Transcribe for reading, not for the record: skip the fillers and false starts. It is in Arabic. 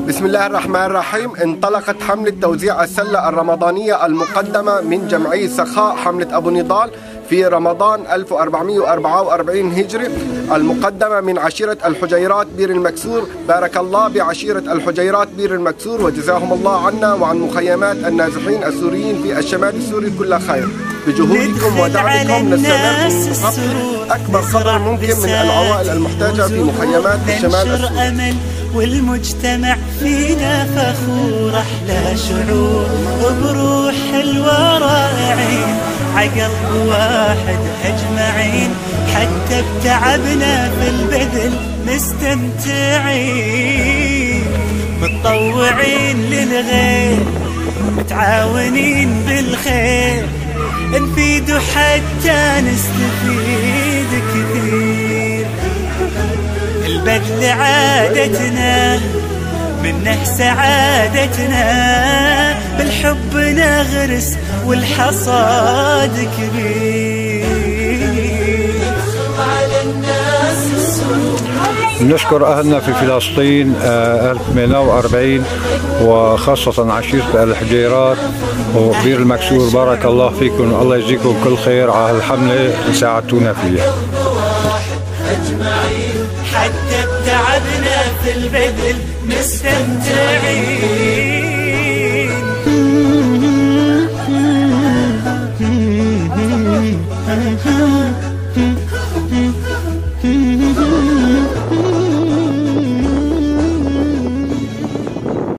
بسم الله الرحمن الرحيم. انطلقت حملة توزيع السلة الرمضانية المقدمة من جمعية سخاء حملة أبو نضال في رمضان 1444 هجري، المقدمة من عشيرة الحجيرات بير المكسور. بارك الله بعشيرة الحجيرات بير المكسور، وجزاهم الله عنا وعن مخيمات النازحين السوريين في الشمال السوري كل خير. بجهودكم ودعمكم نستمر في أكبر قدر ممكن من العوائل المحتاجة في مخيمات الشمال السوري. والمجتمع فينا فخور، أحلى شعور بروح حلوة رائعين، عقلب واحد أجمعين، حتى بتعبنا في البذل مستمتعين، متطوعين للغير متعاونين بالخير، نفيد حتى نستفيد كثير. البذل عادتنا منه سعادتنا، بالحب نغرس والحصاد كبير. نشكر أهلنا في فلسطين 1840 وخاصة عشيرة الحجيرات وبير المكسور. بارك الله فيكم، الله يجزيكم كل خير على الحملة اللي ساعدتونا فيها. حتى بتعبنا في البذل مستمتعين.